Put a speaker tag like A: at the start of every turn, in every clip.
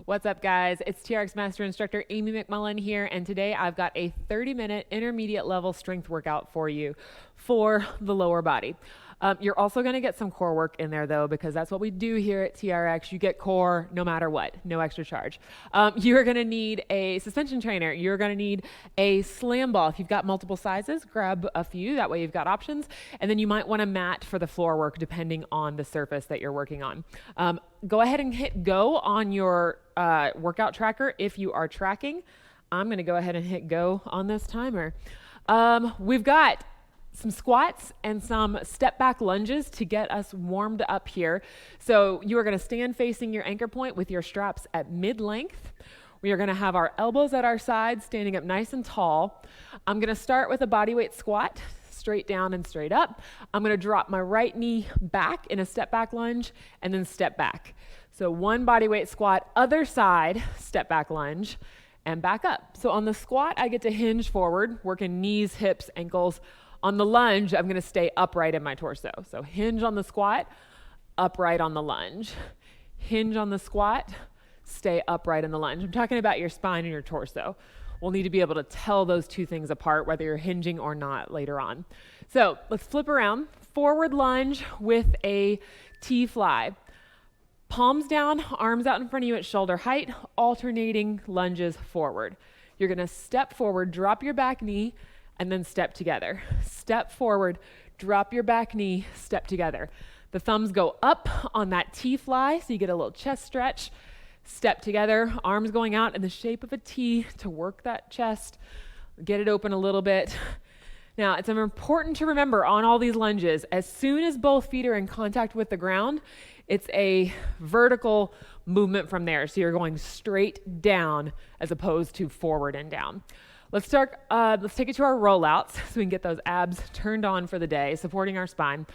A: What's up, guys? It's TRX Master Instructor Amy McMullen here, and today I've got a 30-minute intermediate level strength workout for you for the lower body. You're also going to get some core work in there, though, because that's what we do here at TRX. You get core no matter what, no extra charge. You're going to need a suspension trainer. You're going to need a slam ball. If you've got multiple sizes, grab a few. That way you've got options. And then you might want a mat for the floor work, depending on the surface that you're working on. Go ahead and hit go on your workout tracker if you are tracking. I'm going to go ahead and hit go on this timer. We've got some squats and some step back lunges to get us warmed up here. So you are going to stand facing your anchor point with your straps at mid-length. We are going to have our elbows at our sides, standing up nice and tall. I'm going to start with a bodyweight squat, straight down and straight up. I'm going to drop my right knee back in a step back lunge and then step back. So one bodyweight squat, other side, step back lunge, and back up. So on the squat, I get to hinge forward, working knees, hips, ankles. On the lunge, I'm going to stay upright in my torso. So hinge on the squat, upright on the lunge. Hinge on the squat, stay upright in the lunge. I'm talking about your spine and your torso. We'll need to be able to tell those two things apart, whether you're hinging or not later on. So let's flip around. Forward lunge with a T-fly. Palms down, arms out in front of you at shoulder height, alternating lunges forward. You're going to step forward, drop your back knee, and then step together. Step forward, drop your back knee, step together. The thumbs go up on that T-fly, so you get a little chest stretch. Step together, arms going out in the shape of a T to work that chest. Get it open a little bit. Now, it's important to remember on all these lunges, as soon as both feet are in contact with the ground, it's a vertical movement from there. So you're going straight down as opposed to forward and down. Let's take it to our rollouts so we can get those abs turned on for the day, supporting our spine.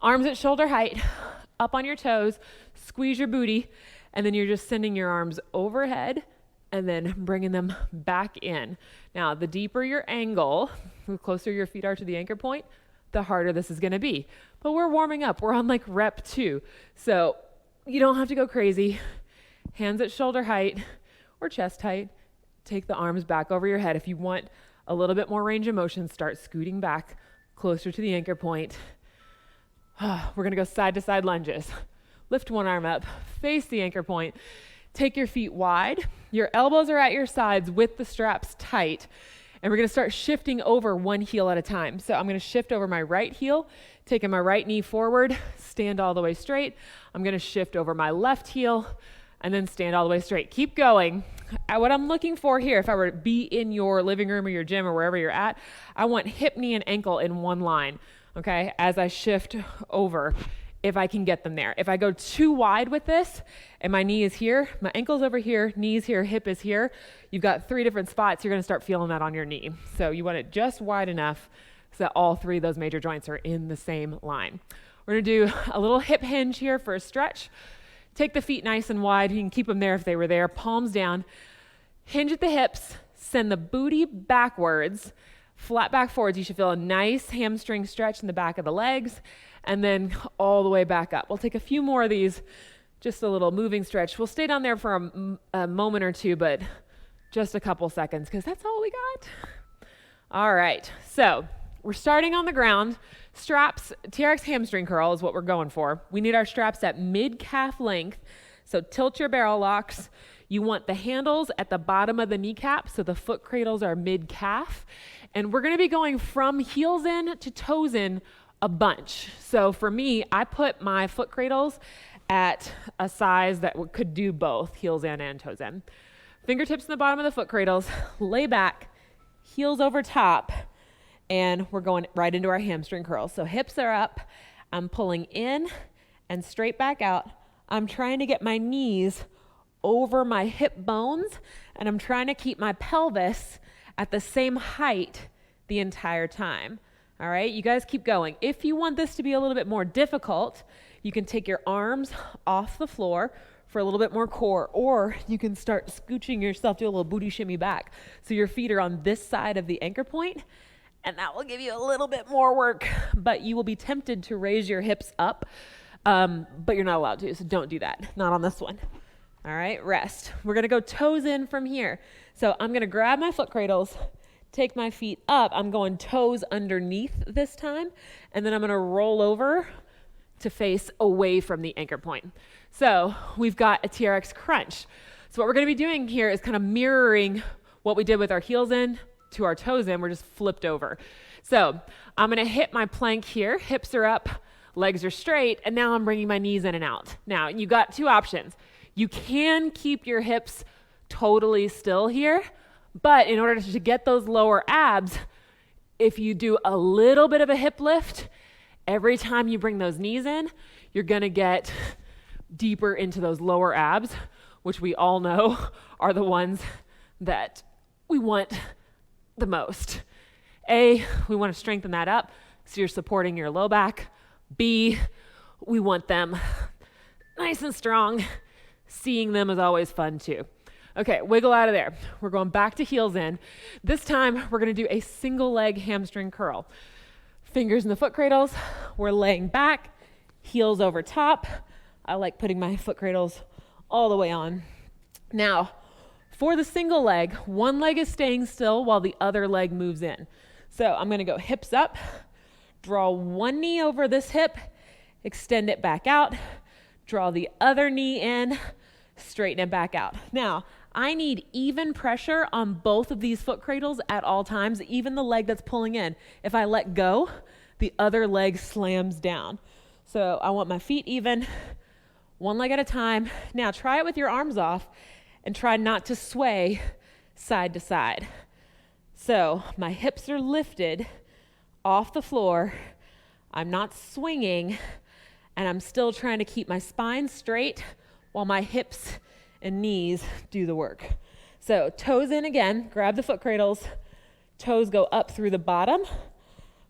A: Arms at shoulder height, up on your toes, squeeze your booty, and then you're just sending your arms overhead and then bringing them back in. Now, the deeper your angle, the closer your feet are to the anchor point, the harder this is going to be. But we're warming up. We're on like rep 2. So you don't have to go crazy. Hands at shoulder height or chest height. Take the arms back over your head. If you want a little bit more range of motion, start scooting back closer to the anchor point. We're going to go side to side lunges. Lift one arm up, face the anchor point. Take your feet wide. Your elbows are at your sides with the straps tight. And we're going to start shifting over one heel at a time. So I'm going to shift over my right heel, taking my right knee forward, stand all the way straight. I'm going to shift over my left heel and then stand all the way straight. Keep going. What I'm looking for here, if I were to be in your living room or your gym or wherever you're at, I want hip, knee, and ankle in one line, okay, as I shift over, if I can get them there. If I go too wide with this, and my knee is here, my ankle's over here, knee's here, hip is here, you've got 3 different spots, you're gonna start feeling that on your knee. So you want it just wide enough so that all 3 of those major joints are in the same line. We're gonna do a little hip hinge here for a stretch. Take the feet nice and wide. You can keep them there if they were there. Palms down. Hinge at the hips. Send the booty backwards. Flat back forwards. You should feel a nice hamstring stretch in the back of the legs. And then all the way back up. We'll take a few more of these. Just a little moving stretch. We'll stay down there for a moment or two, but just a couple seconds because that's all we got. All right. So we're starting on the ground. Straps, TRX hamstring curl is what we're going for. We need our straps at mid-calf length. So tilt your barrel locks. You want the handles at the bottom of the kneecap, so the foot cradles are mid-calf. And we're going to be going from heels in to toes in a bunch. So for me, I put my foot cradles at a size that could do both, heels in and toes in. Fingertips in the bottom of the foot cradles, lay back, heels over top, and we're going right into our hamstring curls. So hips are up, I'm pulling in and straight back out. I'm trying to get my knees over my hip bones, and I'm trying to keep my pelvis at the same height the entire time. All right, you guys keep going. If you want this to be a little bit more difficult, you can take your arms off the floor for a little bit more core, or you can start scooching yourself, do a little booty shimmy back. So your feet are on this side of the anchor point, and that will give you a little bit more work, but you will be tempted to raise your hips up, but you're not allowed to, so don't do that. Not on this one. All right, rest. We're gonna go toes in from here. So I'm gonna grab my foot cradles, take my feet up. I'm going toes underneath this time, and then I'm gonna roll over to face away from the anchor point. So we've got a TRX crunch. So what we're gonna be doing here is kind of mirroring what we did with our heels in to our toes in. We're just flipped over. So I'm gonna hit my plank here, hips are up, legs are straight, and now I'm bringing my knees in and out. Now, you got two options. You can keep your hips totally still here, but in order to get those lower abs, if you do a little bit of a hip lift, every time you bring those knees in, you're gonna get deeper into those lower abs, which we all know are the ones that we want the most. A, we wanna strengthen that up so you're supporting your low back. B, we want them nice and strong. Seeing them is always fun too. Okay, wiggle out of there. We're going back to heels in. This time, we're gonna do a single leg hamstring curl. Fingers in the foot cradles. We're laying back, heels over top. I like putting my foot cradles all the way on. Now, for the single leg, one leg is staying still while the other leg moves in. So I'm gonna go hips up, draw one knee over this hip, extend it back out, draw the other knee in, straighten it back out. Now, I need even pressure on both of these foot cradles at all times, even the leg that's pulling in. If I let go, the other leg slams down. So I want my feet even, one leg at a time. Now try it with your arms off and try not to sway side to side. So my hips are lifted off the floor. I'm not swinging, and I'm still trying to keep my spine straight while my hips and knees do the work. So toes in again, grab the foot cradles, toes go up through the bottom,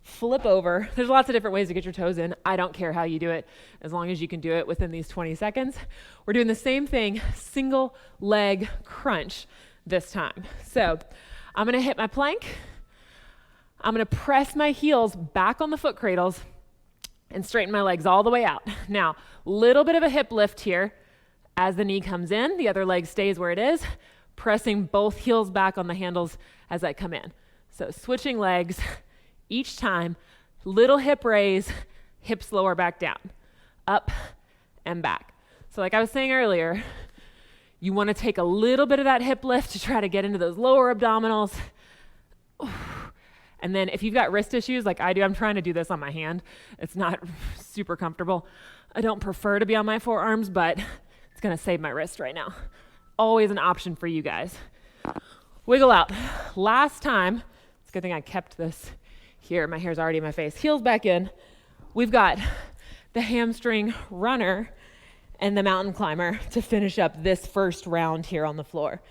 A: flip over. There's lots of different ways to get your toes in. I don't care how you do it, as long as you can do it within these 20 seconds. We're doing the same thing, single leg crunch this time. So I'm gonna hit my plank. I'm gonna press my heels back on the foot cradles and straighten my legs all the way out. Now, little bit of a hip lift here. As the knee comes in, the other leg stays where it is, pressing both heels back on the handles as I come in. So switching legs each time, little hip raise, hips lower back down, up and back. So like I was saying earlier, you want to take a little bit of that hip lift to try to get into those lower abdominals. And then if you've got wrist issues like I do, I'm trying to do this on my hand. It's not super comfortable. I don't prefer to be on my forearms, but it's gonna save my wrist right now. Always an option for you guys. Wiggle out. Last time, it's a good thing I kept this here. My hair's already in my face. Heels back in. We've got the hamstring runner and the mountain climber to finish up this first round here on the floor.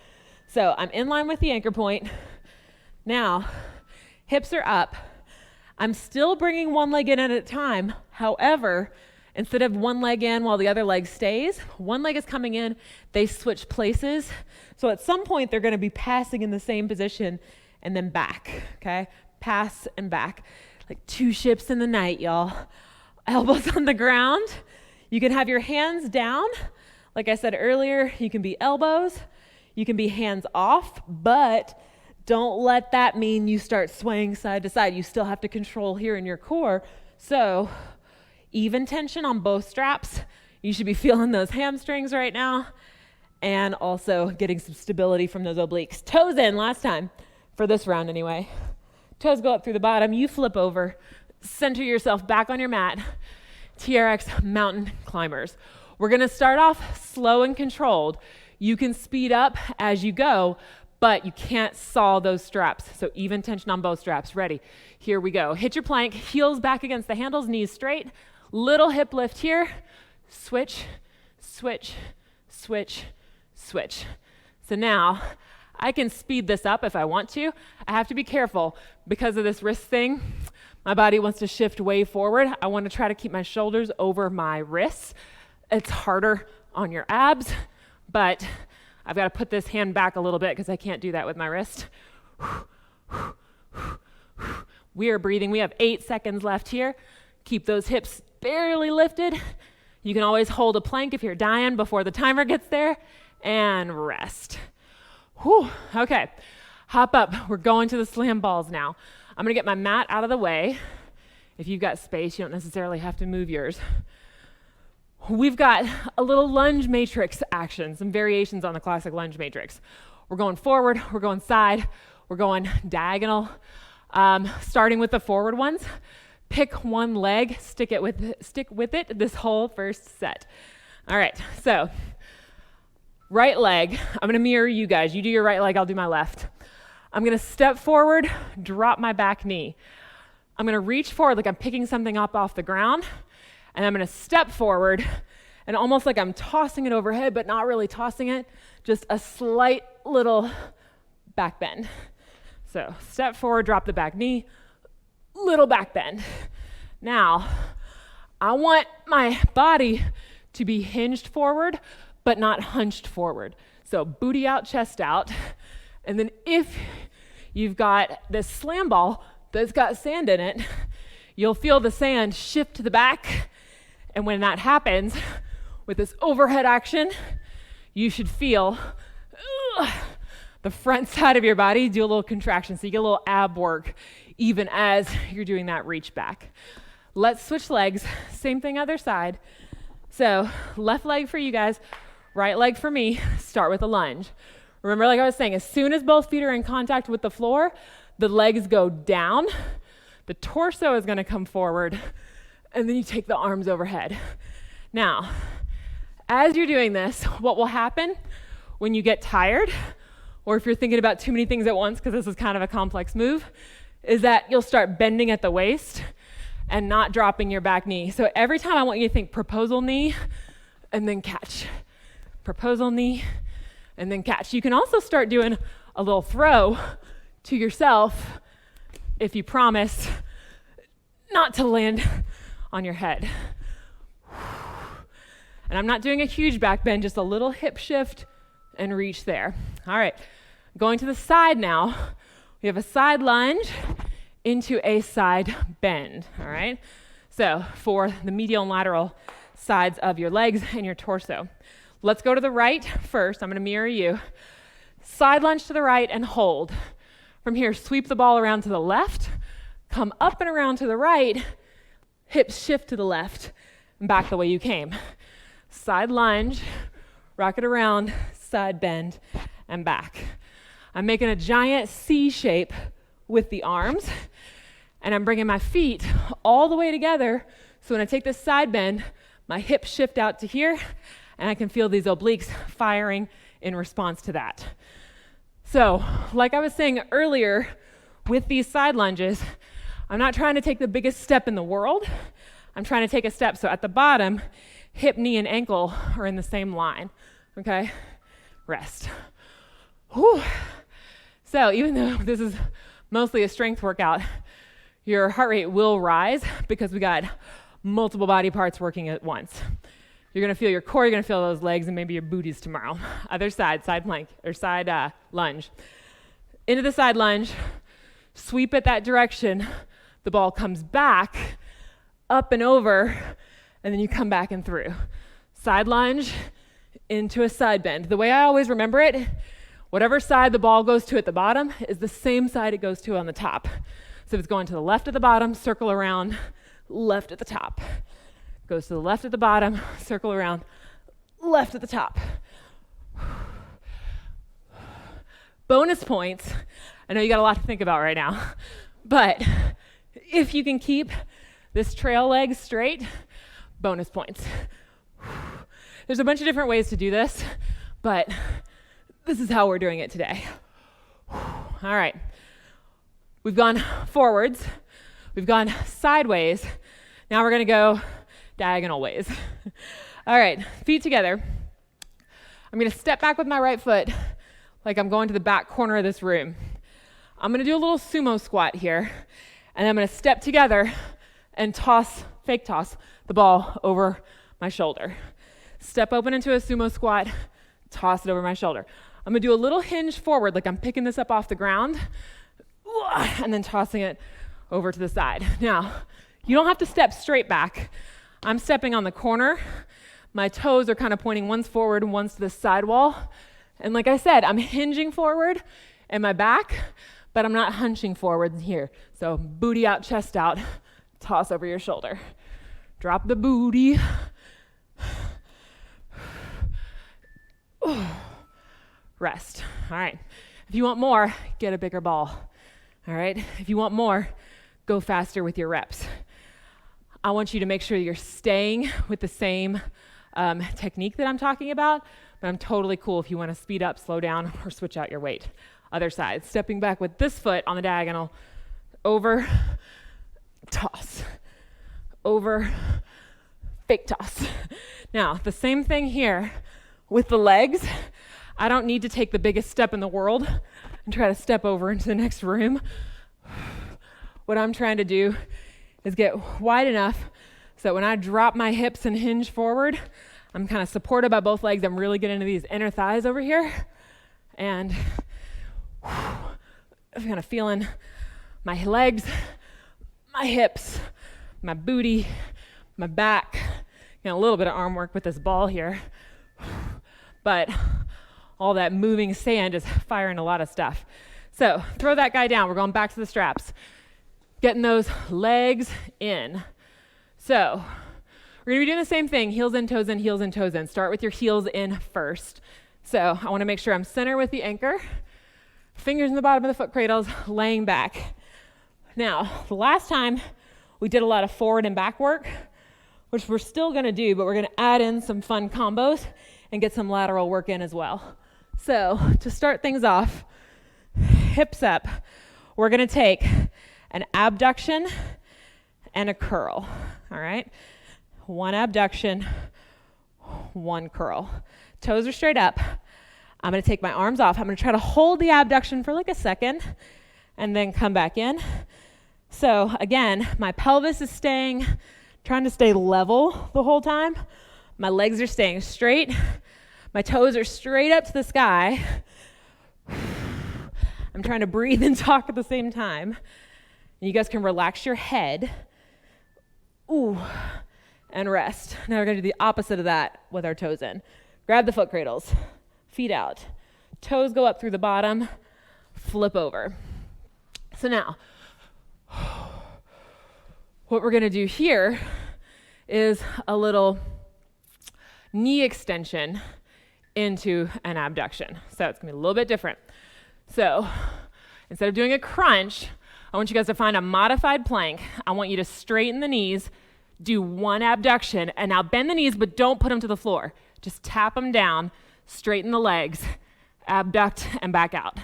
A: So I'm in line with the anchor point. Now, hips are up. I'm still bringing one leg in at a time. However, instead of one leg in while the other leg stays, one leg is coming in, they switch places. So at some point, they're gonna be passing in the same position and then back, okay? Pass and back, like two ships in the night, y'all. Elbows on the ground. You can have your hands down. Like I said earlier, you can be elbows, you can be hands off, but don't let that mean you start swaying side to side. You still have to control here in your core. So even tension on both straps. You should be feeling those hamstrings right now, and also getting some stability from those obliques. Toes in last time, for this round anyway. Toes go up through the bottom, you flip over, center yourself back on your mat. TRX mountain climbers. We're gonna start off slow and controlled. You can speed up as you go, but you can't saw those straps. So even tension on both straps. Ready? Here we go. Hit your plank, heels back against the handles, knees straight. Little hip lift here, switch, switch, switch, switch. So now I can speed this up if I want to. I have to be careful because of this wrist thing. My body wants to shift way forward. I want to try to keep my shoulders over my wrists. It's harder on your abs, but I've got to put this hand back a little bit because I can't do that with my wrist. We are breathing. We have 8 seconds left here. Keep those hips barely lifted. You can always hold a plank if you're dying before the timer gets there, and rest. Whew, okay, hop up. We're going to the slam balls now. I'm gonna get my mat out of the way. If you've got space, you don't necessarily have to move yours. We've got a little lunge matrix action, some variations on the classic lunge matrix. We're going forward, we're going side, we're going diagonal. Starting with the forward ones, pick one leg, stick with it this whole first set. All right, so right leg, I'm gonna mirror you guys. You do your right leg, I'll do my left. I'm gonna step forward, drop my back knee. I'm gonna reach forward like I'm picking something up off the ground, and I'm gonna step forward, and almost like I'm tossing it overhead, but not really tossing it, just a slight little back bend. So step forward, drop the back knee, little back bend. Now, I want my body to be hinged forward, but not hunched forward. So booty out, chest out. And then if you've got this slam ball that's got sand in it, you'll feel the sand shift to the back. And when that happens, with this overhead action, you should feel the front side of your body do a little contraction, so you get a little ab work even as you're doing that reach back. Let's switch legs. Same thing other side. So left leg for you guys, right leg for me. Start with a lunge. Remember, like I was saying, as soon as both feet are in contact with the floor, the legs go down, the torso is gonna come forward, and then you take the arms overhead. Now, as you're doing this, what will happen when you get tired, or if you're thinking about too many things at once, because this is kind of a complex move, is that you'll start bending at the waist and not dropping your back knee. So every time I want you to think proposal knee and then catch. Proposal knee and then catch. You can also start doing a little throw to yourself if you promise not to land on your head. And I'm not doing a huge back bend, just a little hip shift and reach there. All right, going to the side now. We have a side lunge into a side bend, all right? So for the medial and lateral sides of your legs and your torso. Let's go to the right first. I'm gonna mirror you. Side lunge to the right and hold. From here, sweep the ball around to the left, come up and around to the right, hips shift to the left, and back the way you came. Side lunge, rock it around, side bend, and back. I'm making a giant C shape with the arms, and I'm bringing my feet all the way together, so when I take this side bend, my hips shift out to here, and I can feel these obliques firing in response to that. So, like I was saying earlier, with these side lunges, I'm not trying to take the biggest step in the world. I'm trying to take a step so at the bottom, hip, knee, and ankle are in the same line, okay? Rest. Whew. So even though this is mostly a strength workout, your heart rate will rise because we got multiple body parts working at once. You're gonna feel your core, you're gonna feel those legs, and maybe your booties tomorrow. Other side, side plank, or side lunge. Into the side lunge, sweep it that direction, the ball comes back, up and over, and then you come back and through. Side lunge into a side bend. The way I always remember it, whatever side the ball goes to at the bottom is the same side it goes to on the top. So if it's going to the left at the bottom, circle around, left at the top. Goes to the left at the bottom, circle around, left at the top. Bonus points. I know you got a lot to think about right now, but if you can keep this trail leg straight, bonus points. There's a bunch of different ways to do this, but this is how we're doing it today. All right. We've gone forwards. We've gone sideways. Now we're going to go diagonal ways. All right, feet together. I'm going to step back with my right foot like I'm going to the back corner of this room. I'm going to do a little sumo squat here, and I'm going to step together and fake toss the ball over my shoulder. Step open into a sumo squat, toss it over my shoulder. I'm gonna do a little hinge forward, like I'm picking this up off the ground, and then tossing it over to the side. Now, you don't have to step straight back. I'm stepping on the corner. My toes are kind of pointing one's forward, one's to the sidewall. And like I said, I'm hinging forward in my back, but I'm not hunching forward here. So booty out, chest out, toss over your shoulder. Drop the booty. Rest. All right. If you want more, get a bigger ball. All right. If you want more, go faster with your reps. I want you to make sure you're staying with the same technique that I'm talking about, but I'm totally cool if you want to speed up, slow down, or switch out your weight. Other side. Stepping back with this foot on the diagonal. Over, toss. Over, fake toss. Now, the same thing here with the legs. I don't need to take the biggest step in the world and try to step over into the next room. What I'm trying to do is get wide enough so that when I drop my hips and hinge forward, I'm kind of supported by both legs. I'm really getting into these inner thighs over here. And I'm kind of feeling my legs, my hips, my booty, my back. A little bit of arm work with this ball here. But all that moving sand is firing a lot of stuff. So throw that guy down. We're going back to the straps. Getting those legs in. So we're going to be doing the same thing, heels in, toes in, heels in, toes in. Start with your heels in first. So I want to make sure I'm center with the anchor. Fingers in the bottom of the foot cradles, laying back. Now, the last time we did a lot of forward and back work, which we're still going to do, but we're going to add in some fun combos and get some lateral work in as well. So to start things off, hips up, we're going to take an abduction and a curl, all right? One abduction, one curl. Toes are straight up. I'm going to take my arms off. I'm going to try to hold the abduction for like a second and then come back in. So again, my pelvis is trying to stay level the whole time. My legs are staying straight. My toes are straight up to the sky. I'm trying to breathe and talk at the same time. You guys can relax your head. Ooh, and rest. Now we're going to do the opposite of that with our toes in. Grab the foot cradles, feet out. Toes go up through the bottom, flip over. So now, what we're going to do here is a little knee extension into an abduction. So it's going to be a little bit different. So instead of doing a crunch, I want you guys to find a modified plank. I want you to straighten the knees, do one abduction, and now bend the knees, but don't put them to the floor. Just tap them down, straighten the legs, abduct, and back out.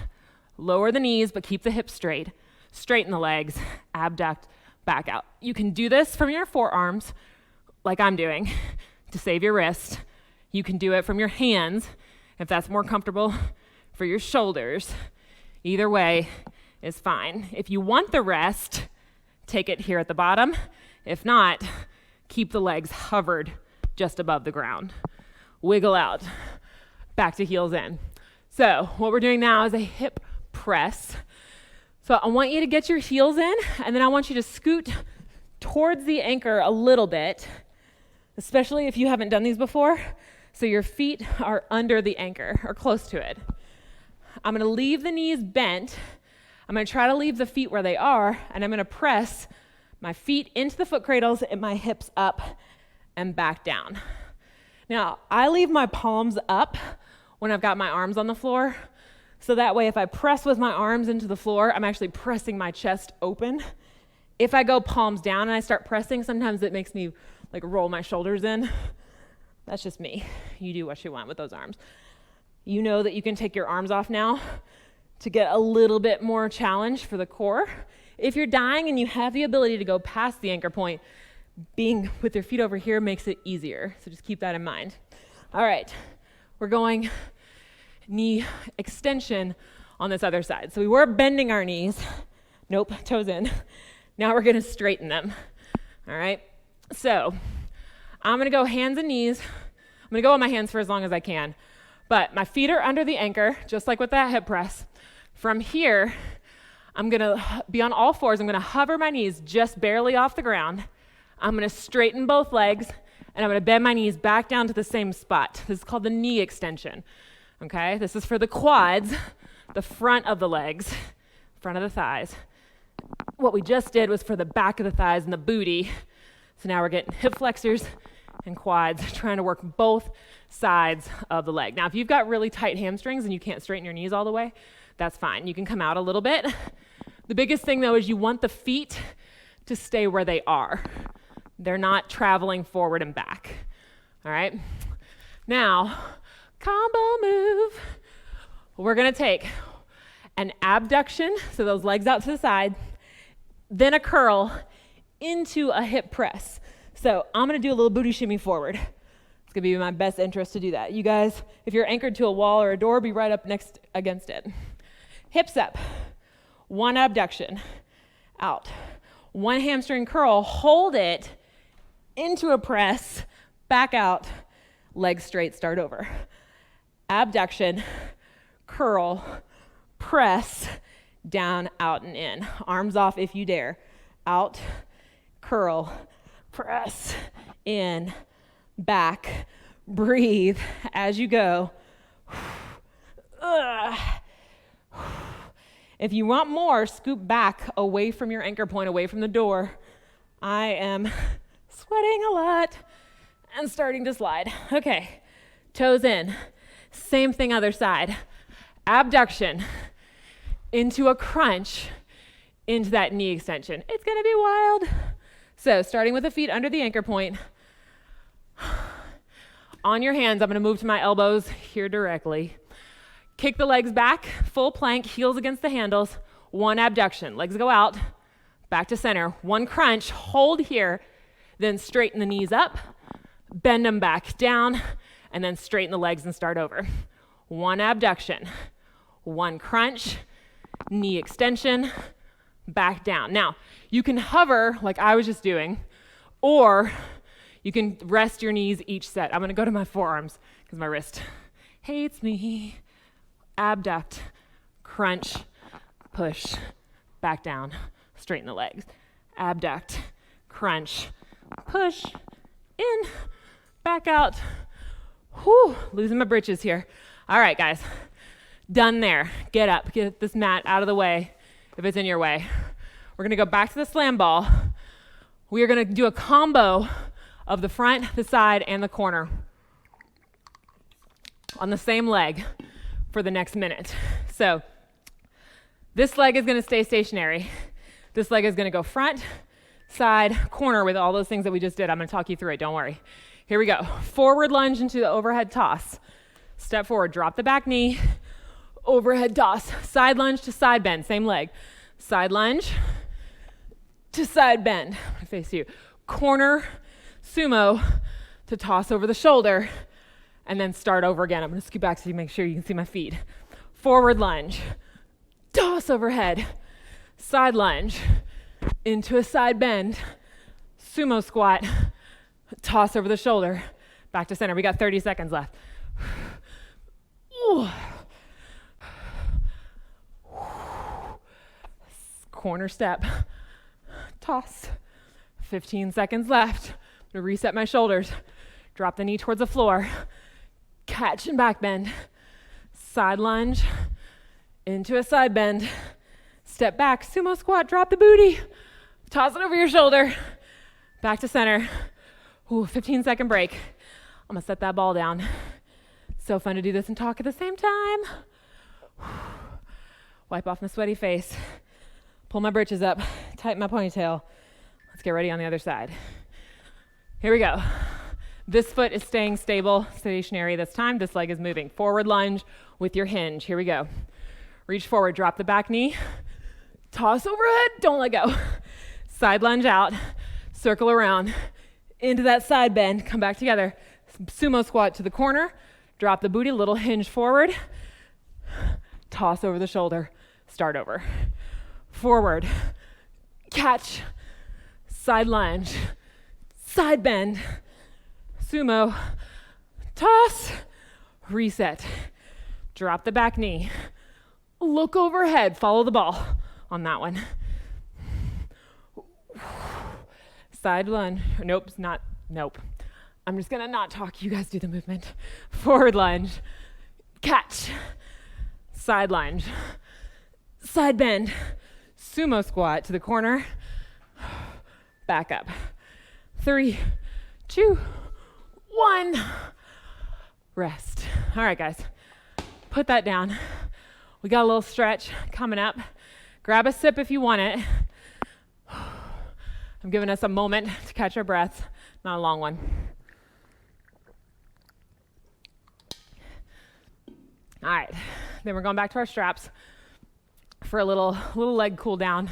A: Lower the knees, but keep the hips straight. Straighten the legs, abduct, back out. You can do this from your forearms, like I'm doing, to save your wrist. You can do it from your hands, if that's more comfortable, for your shoulders. Either way is fine. If you want the rest, take it here at the bottom. If not, keep the legs hovered just above the ground. Wiggle out, back to heels in. So what we're doing now is a hip press. So I want you to get your heels in, and then I want you to scoot towards the anchor a little bit, especially if you haven't done these before, so your feet are under the anchor or close to it. I'm going to leave the knees bent. I'm going to try to leave the feet where they are, and I'm going to press my feet into the foot cradles and my hips up and back down. Now, I leave my palms up when I've got my arms on the floor, so that way if I press with my arms into the floor, I'm actually pressing my chest open. If I go palms down and I start pressing, sometimes it makes me like roll my shoulders in. That's just me. You do what you want with those arms. You know that you can take your arms off now to get a little bit more challenge for the core. If you're dying and you have the ability to go past the anchor point, being with your feet over here makes it easier. So just keep that in mind. All right, we're going knee extension on this other side. So we were bending our knees. Nope, toes in. Now we're gonna straighten them. All right, so I'm gonna go hands and knees. I'm gonna go on my hands for as long as I can. But my feet are under the anchor, just like with that hip press. From here, I'm gonna be on all fours. I'm gonna hover my knees just barely off the ground. I'm gonna straighten both legs, and I'm gonna bend my knees back down to the same spot. This is called the knee extension, okay? This is for the quads, the front of the legs, front of the thighs. What we just did was for the back of the thighs and the booty. So now we're getting hip flexors and quads, trying to work both sides of the leg. Now, if you've got really tight hamstrings and you can't straighten your knees all the way, that's fine. You can come out a little bit. The biggest thing, though, is you want the feet to stay where they are. They're not traveling forward and back. All right? Now, combo move. We're going to take an abduction, so those legs out to the side, then a curl into a hip press. So I'm going to do a little booty shimmy forward. It's going to be in my best interest to do that. You guys, if you're anchored to a wall or a door, be right up next against it. Hips up. One abduction. Out. One hamstring curl. Hold it into a press. Back out. Legs straight. Start over. Abduction. Curl. Press. Down, out, and in. Arms off if you dare. Out. Curl. Press. In. Back. Breathe as you go. If you want more, scoop back away from your anchor point, away from the door. I am sweating a lot and starting to slide. Okay, toes in. Same thing other side. Abduction into a crunch into that knee extension. It's gonna be wild. So starting with the feet under the anchor point. On your hands, I'm gonna move to my elbows here directly. Kick the legs back, full plank, heels against the handles. One abduction, legs go out, back to center. One crunch, hold here, then straighten the knees up, bend them back down, and then straighten the legs and start over. One abduction, one crunch, knee extension, back down. Now, you can hover like I was just doing, or you can rest your knees each set. I'm gonna go to my forearms because my wrist hates me. Abduct, crunch, push, back down, straighten the legs. Abduct, crunch, push, in, back out. Whew, losing my britches here. All right, guys, done there. Get up, get this mat out of the way if it's in your way. We're gonna go back to the slam ball. We are gonna do a combo of the front, the side, and the corner on the same leg for the next minute. So this leg is gonna stay stationary. This leg is gonna go front, side, corner with all those things that we just did. I'm gonna talk you through it, don't worry. Here we go. Forward lunge into the overhead toss. Step forward, drop the back knee, overhead toss. Side lunge to side bend, same leg. Side lunge to side bend. I face you. Corner sumo to toss over the shoulder, and then start over again. I'm gonna scoot back so you make sure you can see my feet. Forward lunge, toss overhead, side lunge, into a side bend, sumo squat, toss over the shoulder, back to center. We got 30 seconds left. Ooh. Corner step, toss. 15 seconds left. I'm gonna reset my shoulders, drop the knee towards the floor, catch and back bend, side lunge, into a side bend, step back, sumo squat, drop the booty, toss it over your shoulder, back to center. Ooh, 15-second break. I'm gonna set that ball down. So fun to do this and talk at the same time. Wipe off my sweaty face, pull my britches up, tighten my ponytail. Let's get ready on the other side. Here we go. This foot is staying stable, stationary this time. This leg is moving. Forward lunge with your hinge. Here we go. Reach forward, drop the back knee, toss overhead, don't let go. Side lunge out, circle around, into that side bend, come back together. Sumo squat to the corner, drop the booty, little hinge forward, toss over the shoulder, start over. Forward, catch, side lunge, side bend, sumo, toss, reset, drop the back knee, look overhead, follow the ball on that one. Side lunge, nope. I'm just gonna not talk, you guys do the movement. Forward lunge, catch, side lunge, side bend, sumo squat to the corner, back up. 3, 2, 1, rest. All right, guys, put that down. We got a little stretch coming up. Grab a sip if you want it. I'm giving us a moment to catch our breath, not a long one. All right, then we're going back to our straps for a little leg cool down.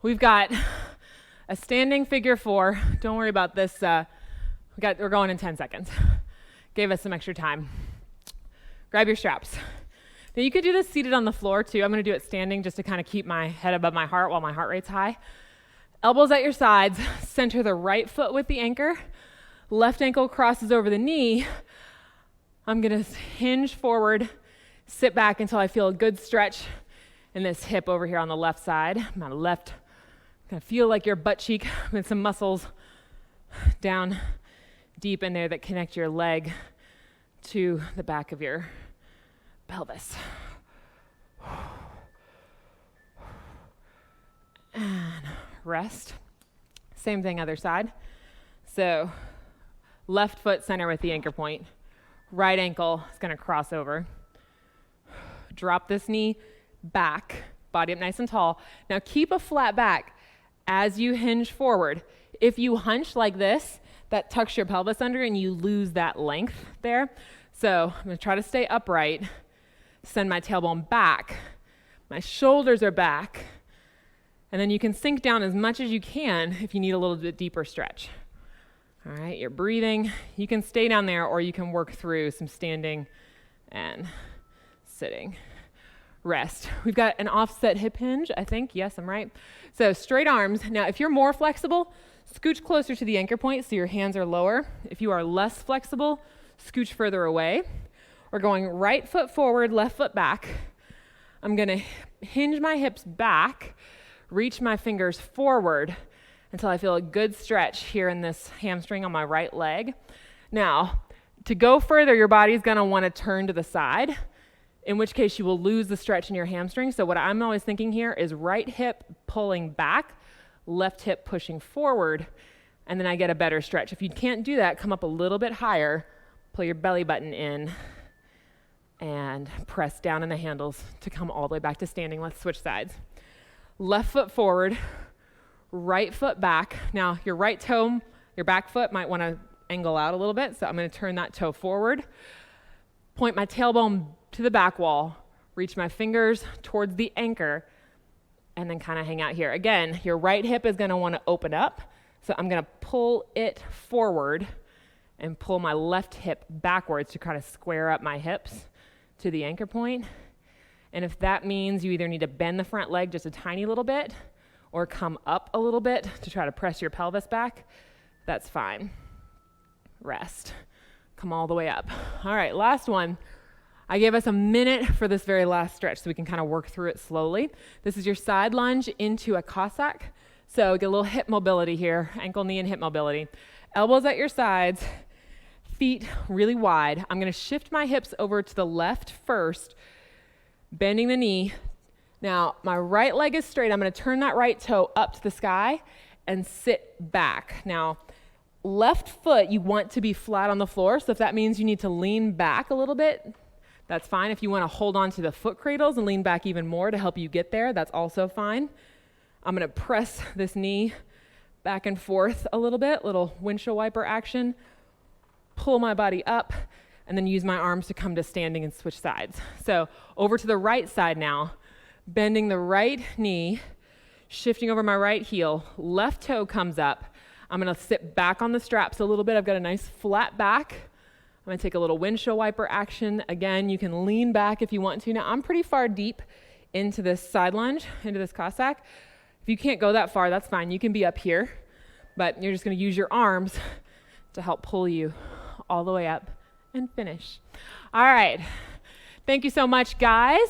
A: We've got a standing figure 4. Don't worry about this. We're going in 10 seconds. Gave us some extra time. Grab your straps. Now you could do this seated on the floor too. I'm going to do it standing just to kind of keep my head above my heart while my heart rate's high. Elbows at your sides. Center the right foot with the anchor. Left ankle crosses over the knee. I'm going to hinge forward, sit back until I feel a good stretch in this hip over here on the left side. My left, going to feel like your butt cheek with some muscles down deep in there that connect your leg to the back of your pelvis. And rest. Same thing, other side. So left foot center with the anchor point. Right ankle is going to cross over. Drop this knee back, body up nice and tall. Now keep a flat back as you hinge forward. If you hunch like this, that tucks your pelvis under and you lose that length there. So I'm going to try to stay upright, send my tailbone back. My shoulders are back. And then you can sink down as much as you can if you need a little bit deeper stretch. All right, you're breathing. You can stay down there or you can work through some standing and sitting. Rest. We've got an offset hip hinge, I think. Yes, I'm right. So straight arms. Now, if you're more flexible, scooch closer to the anchor point so your hands are lower. If you are less flexible, scooch further away. We're going right foot forward, left foot back. I'm going to hinge my hips back, reach my fingers forward until I feel a good stretch here in this hamstring on my right leg. Now, to go further, your body's going to want to turn to the side, in which case you will lose the stretch in your hamstring. So what I'm always thinking here is right hip pulling back, left hip pushing forward, and then I get a better stretch. If you can't do that, come up a little bit higher, pull your belly button in, and press down in the handles to come all the way back to standing. Let's switch sides. Left foot forward, right foot back. Now your right toe, your back foot might want to angle out a little bit, so I'm going to turn that toe forward, point my tailbone to the back wall, reach my fingers towards the anchor, and then kind of hang out here. Again, your right hip is going to want to open up, so I'm going to pull it forward and pull my left hip backwards to kind of square up my hips to the anchor point. And if that means you either need to bend the front leg just a tiny little bit or come up a little bit to try to press your pelvis back, that's fine. Rest. Come all the way up. All right, last one. I gave us a minute for this very last stretch so we can kind of work through it slowly. This is your side lunge into a Cossack. So get a little hip mobility here, ankle, knee, and hip mobility. Elbows at your sides, feet really wide. I'm going to shift my hips over to the left first, bending the knee. Now, my right leg is straight. I'm going to turn that right toe up to the sky and sit back. Now, left foot, you want to be flat on the floor. So if that means you need to lean back a little bit, that's fine. If you want to hold on to the foot cradles and lean back even more to help you get there, that's also fine. I'm going to press this knee back and forth a little bit, little windshield wiper action, pull my body up, and then use my arms to come to standing and switch sides. So over to the right side now, bending the right knee, shifting over my right heel, left toe comes up. I'm going to sit back on the straps a little bit. I've got a nice flat back. I'm going to take a little windshield wiper action. Again, you can lean back if you want to. Now, I'm pretty far deep into this side lunge, into this Cossack. If you can't go that far, that's fine. You can be up here, but you're just going to use your arms to help pull you all the way up and finish. All right. Thank you so much, guys.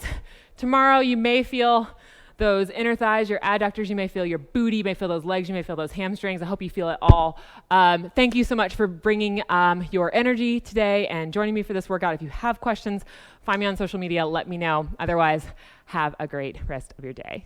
A: Tomorrow, you may feel those inner thighs, your adductors, you may feel your booty, you may feel those legs, you may feel those hamstrings. I hope you feel it all. Thank you so much for bringing your energy today and joining me for this workout. If you have questions, find me on social media, let me know. Otherwise, have a great rest of your day.